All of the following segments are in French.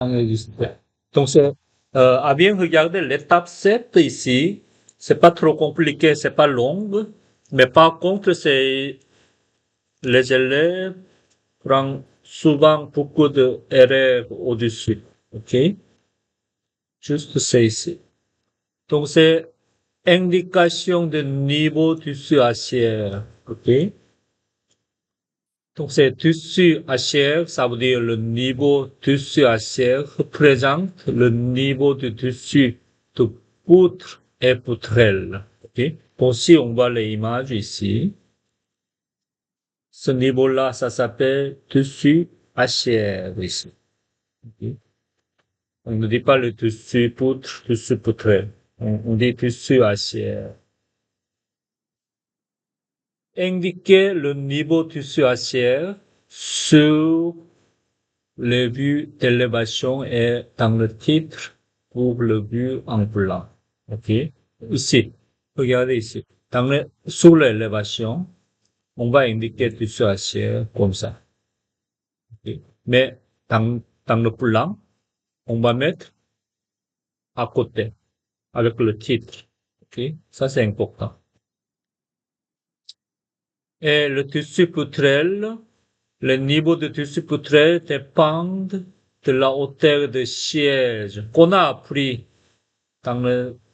Donc, à bien regarder l'étape 7 ici, c'est pas trop compliqué, c'est pas long, mais par contre, c'est les élèves prennent souvent beaucoup d'erreurs au-dessus. OK? Juste c'est ici. Donc, c'est indication de niveau tissu aciaire. OK? Donc, c'est tissu aciaire, ça veut dire le niveau tissu aciaire représente le niveau du tissu de poutre et poutrelle. OK? Bon, si on voit les images ici, ce niveau-là, ça s'appelle tissu aciaire ici. OK? On ne dit pas le tissu poutre, tissu poutrelle. On dit tissu aciaire. Indiquer le niveau tissu aciaire sur les vues d'élévation est dans le titre pour le vue en plan. OK? Ici. Regardez ici. Sous l'élévation, on va indiquer tissu aciaire comme ça. OK? Mais dans le plan, on va mettre à côté avec le titre. OK? Ça, c'est important. Et le tissu poutrelle, le niveau de tissu poutrelle dépend de la hauteur de siège qu'on a appris dans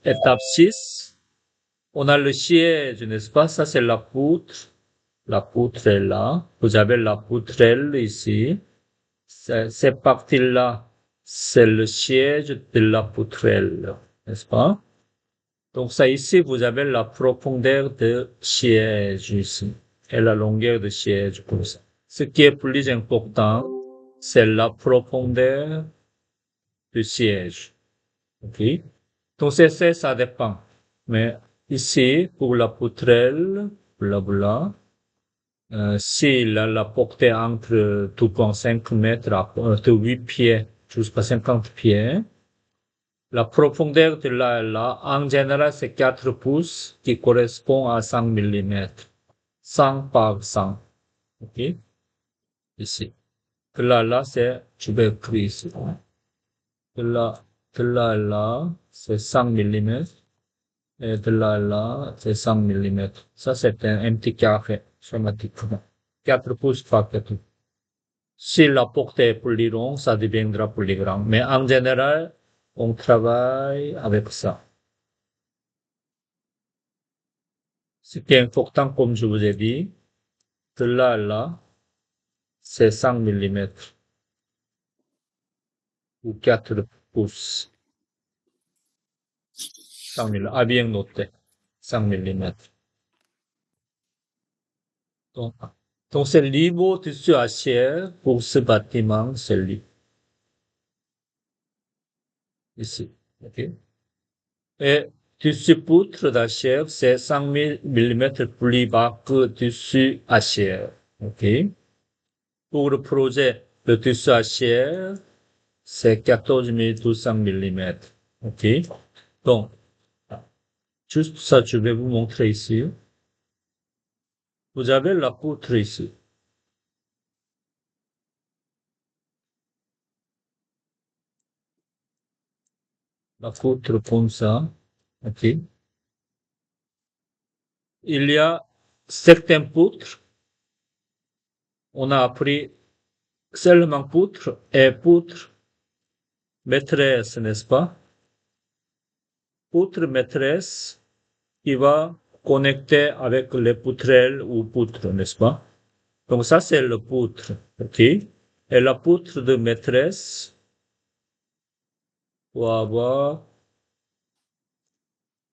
l'étape 6. On a le siège, n'est-ce pas? Ça, c'est la poutre. La poutre est là. Vous avez la poutrelle ici. Cette partie-là, c'est le siège de la poutrelle, n'est-ce pas? Donc ça ici, vous avez la profondeur de siège ici et la longueur de siège comme ça. Ce qui est plus important, c'est la profondeur du siège. OK? Donc ça dépend. Mais ici, pour la poutrelle, blabla, si la portée entre 2,5 mètres de 8 pieds jusqu'à 50 pieds, la profondeur de là, en général, c'est 4 pouces qui correspond à 100 millimètres. 100 par 100. OK? Ici. De là, c'est, je vais écrire ici. De là, c'est 100 millimètres. Et de là, c'est 100 millimètres. Ça, c'est un petit carré, schématiquement. 4 pouces par 4. Si la portée est plus longue, ça deviendra plus grand. Mais en général, on travaille avec ça. Ce qui est important, comme je vous ai dit, de là, c'est 100 millimètres ou 4 pouces. 100 millimètres. Ah, bien noté. 100 millimètres. Donc, donc c'est le niveau tissu acier pour ce bâtiment, c'est lui. Ici. OK? Et tissu poutre d'acier, c'est 100 millimètres plus bas que tissu acier. OK? Pour le projet, le tissu acier, c'est 14 200 millimètres. OK? Donc, juste ça, je vais vous montrer ici. Vous avez la poutre ici. La poutre comme ça. OK? Il y a certaines poutres. On a appris seulement poutre et poutre maîtresse, n'est-ce pas? Poutre maîtresse qui va connecter avec les poutrelles ou poutres, n'est-ce pas? Donc ça, c'est le poutre. OK? Et la poutre de maîtresse va avoir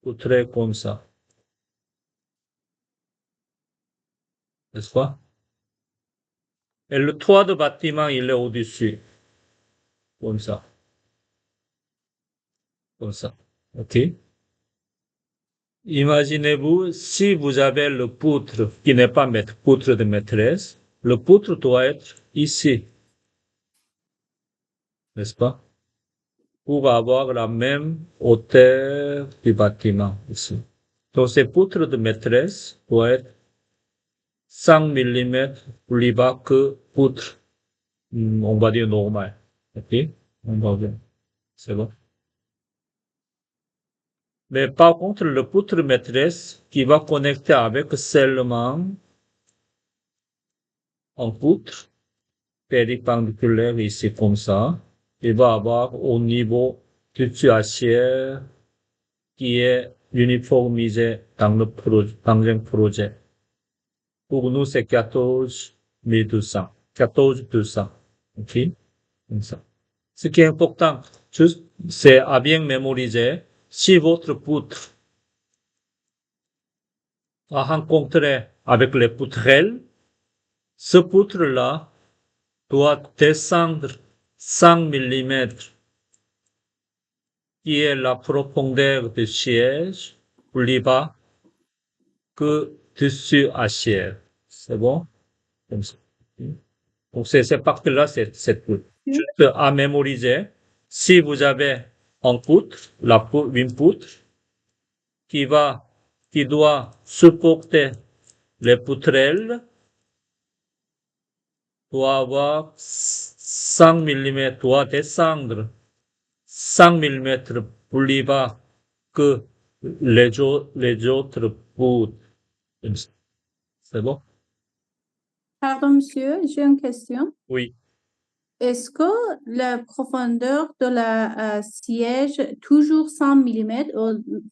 poutré comme ça. N'est-ce pas? Et le toit de bâtiment, il est au-dessus. Comme ça. Comme ça. OK? Imaginez-vous, si vous avez le poutre qui n'est pas poutre de maîtresse, le poutre doit être ici. N'est-ce pas? Pour avoir la même hauteur du bâtiment ici. Donc, ces poutres de maîtresse doivent être 100 millimètres plus bas que poutre, on va dire normal. OK? On va bien. C'est bon. Mais par contre, le poutre maîtresse qui va connecter avec seulement un poutre péripendiculaire ici comme ça, il va avoir au niveau du dessus acier qui est uniformisé dans un projet. Pour nous, c'est 14 200. 14 200. OK? Comme ça. Ce qui est important, juste, c'est à bien mémoriser. Si votre poutre a rencontré avec les poutrelles, ce poutre-là doit descendre 100 mm, qui est la profondeur du siège, plus bas que dessus acier. C'est bon? Comme ça. Donc, cette partie-là, c'est tout. Juste à mémoriser. Si vous avez un poutre, une poutre, qui va, qui doit supporter les poutrelles, doit avoir 100 mm, doit descendre 100 mm plus bas que les autres poutres. C'est bon? Pardon, monsieur, j'ai une question. Oui. Est-ce que la profondeur de la siège toujours 100 mm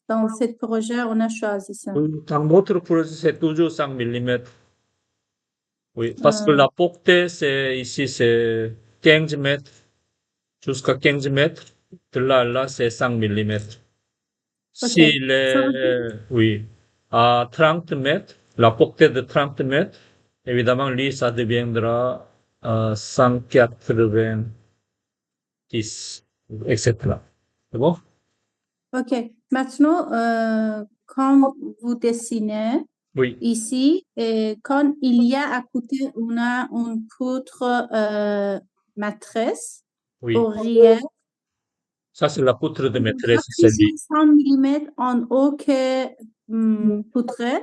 dans ce projet, on a choisi ça? Dans votre projet, c'est toujours 100 mm. Oui, parce que la portée, ici, c'est 15 mètres, jusqu'à 15 mètres. De là, c'est 100 mm. OK. S'il est, oui, à 30 mètres, la portée de 30 mètres, évidemment, lui, ça deviendra 190, etc. C'est bon? OK. Maintenant, quand vous dessinez Oui. ici, quand il y a à côté, on a une poutre matrice Oui. ouvrière, Ça, c'est la poutre de il y a maîtresse, c'est lui. toujours 100 mm en haut que poutrelle.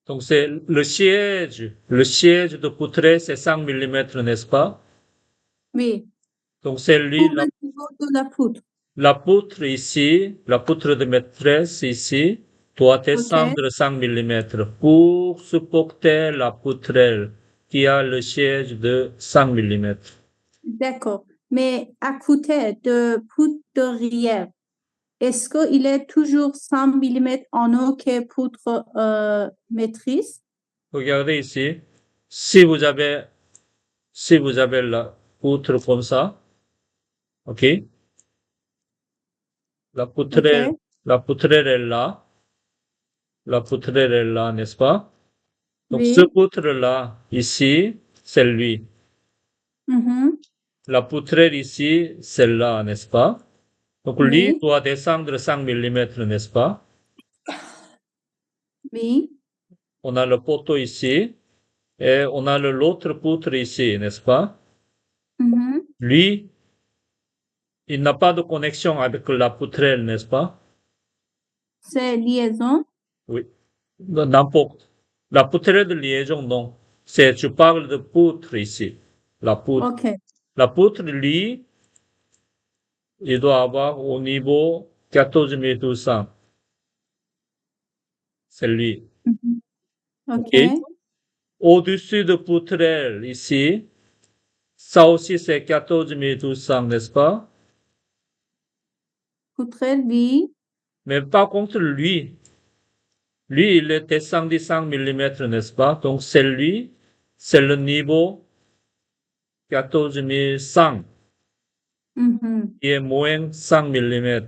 Donc, c'est le siège. Le siège de poutre, c'est 100 mm, n'est-ce pas? Oui, Donc, c'est lui, pour le niveau de la poutre. la poutre ici, la poutre de maîtresse ici, doit OK. descendre 100 mm pour supporter la poutrelle qui a le siège de 100 mm. D'accord. Mais à côté de poutre derrière, est-ce qu'il est toujours 100 mm en haut que poutre maîtrise? Regardez ici. Si vous avez, si vous avez la poutre comme ça, OK? La poutrelle, OK. la poutrelle est là. La poutrelle est là, n'est-ce pas? Donc, ce Oui. poutre-là, ici, c'est lui. Mhm. La poutrelle ici, celle-là, n'est-ce pas? Donc, lui Oui. doit descendre 100 mm, n'est-ce pas? Oui. On a le poteau ici et on a l'autre poutre ici, n'est-ce pas? Mhm. Lui, il n'a pas de connexion avec la poutrelle, n'est-ce pas? C'est liaison. Oui. N'importe. La poutrelle de liaison, non. C'est, tu parles de poutre ici. La poutre. OK. La poutre, lui, il doit avoir au niveau 14 200. C'est lui. Mhm. OK? OK. Au-dessus de poutrelle, ici, ça aussi c'est 14 200, n'est-ce pas? Poutrelle, oui. Mais par contre, lui, il est descendu 100 mm, n'est-ce pas? Donc, c'est lui, c'est le niveau 14 100, Mhm. qui est moins 100 mm.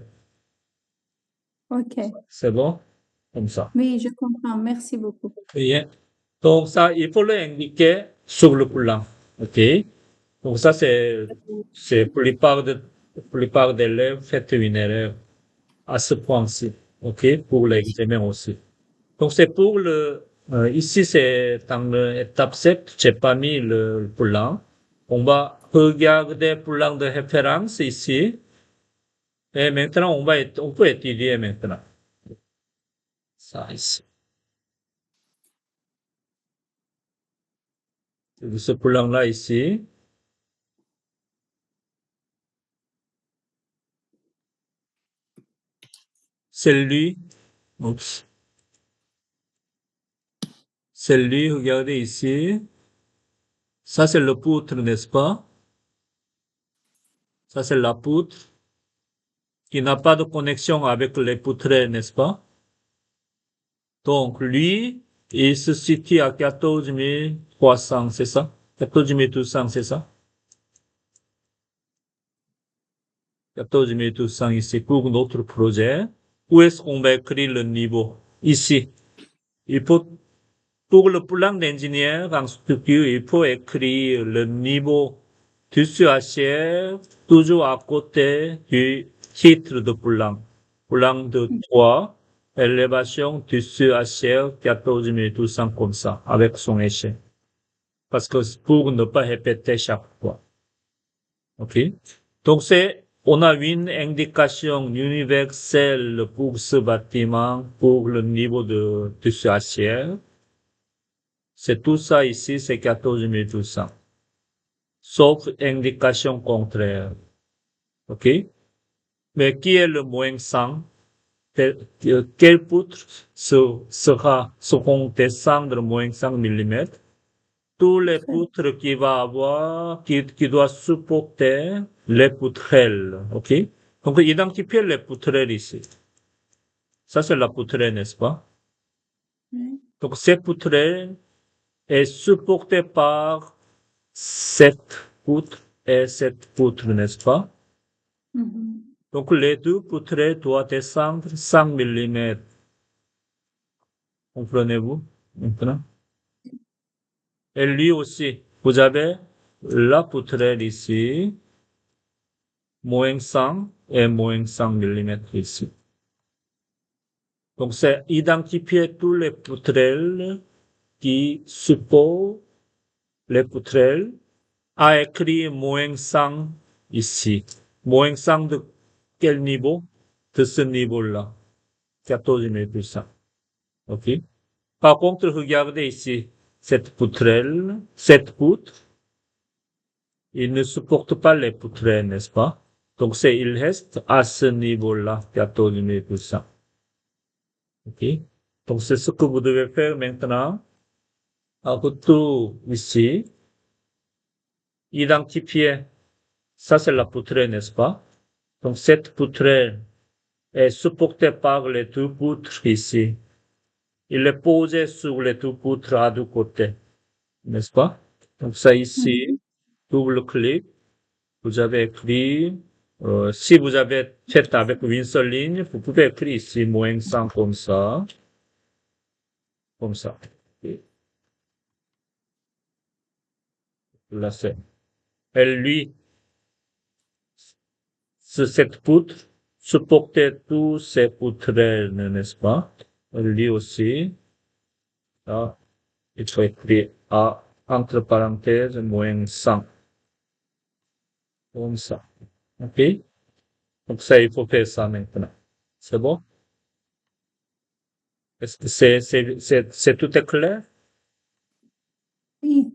OK. C'est bon? Comme ça. Oui, je comprends. Merci beaucoup. Bien. Donc, ça, il faut l'indiquer sur le plan. OK? Donc, ça, c'est plupart des élèves font une erreur à ce point-ci. OK? Pour l'examen aussi. Donc, c'est pour ici, c'est dans l'étape 7, j'ai pas mis le plan. On va regarder le plan de référence ici. Et maintenant, on peut étudier maintenant. Ça ici. Ce plan-là ici. C'est lui. Oups. C'est lui, regardez ici. Ça, c'est le poutre, n'est-ce pas? Ça, c'est la poutre qui n'a pas de connexion avec les poutrelles, n'est-ce pas? Donc, lui, il se situe à 14 300, c'est ça? 14 200, c'est ça? 14 200 ici pour notre projet. Où est-ce qu'on va écrire le niveau? Ici. Il faut, pour le plan d'ingénieur en structure, il faut écrire le niveau dessus à chair, toujours à côté du titre de plan. Plan de 3, élévation dessus à chair, 14 200 comme ça, avec son échelle. Parce que pour ne pas répéter chaque fois. OK? Donc on a une indication universelle pour ce bâtiment, pour le niveau de ce acier. C'est tout ça ici, c'est 14 200. Sauf indication contraire. OK? Mais qui est le moins 100? Quelle poutre seront descendre moins 100 mm? Tous les poutres qui doivent supporter les poutrelles, ok? Donc, identifier les poutrelles ici. Ça, c'est la poutrelle, n'est-ce pas? Oui. Donc, cette poutrelle est supportée par cette poutre et cette poutre, n'est-ce pas? Mhm. Donc, les deux poutrelles doivent descendre 100 mm. Comprenez-vous maintenant? Et lui aussi, vous avez la poutrelle ici, moins 100 et moins 100 mm ici. Donc, c'est identifier tous les poutrelles qui supportent les poutrelles à écrire moins 100 ici. Moins 100 de quel niveau? De ce niveau-là. 14 100. OK? Par contre, regardez ici, cette poutre, il ne supporte pas les poutrelles, n'est-ce pas? Donc, il reste à ce niveau-là, 14 100. OK? Donc, c'est ce que vous devez faire maintenant. Un retour ici. Identifier. Ça, c'est la poutrelle, n'est-ce pas? Donc, cette poutrelle est supportée par les deux poutres ici. Il est posé sur les deux poutres à deux côtés. N'est-ce pas? Donc, ça ici, double-clic. Vous avez écrit, si vous avez fait avec une seule ligne, vous pouvez écrire ici, moins 100 comme ça. Comme ça. Et là, c'est. Et lui, cette poutre supportait tous ces poutrelles, n'est-ce pas? Et lui aussi, là, il faut écrire A, entre parenthèses, moins 100. Comme ça. OK? Donc ça, il faut faire ça maintenant. C'est bon? Est-ce que c'est tout est clair? Oui.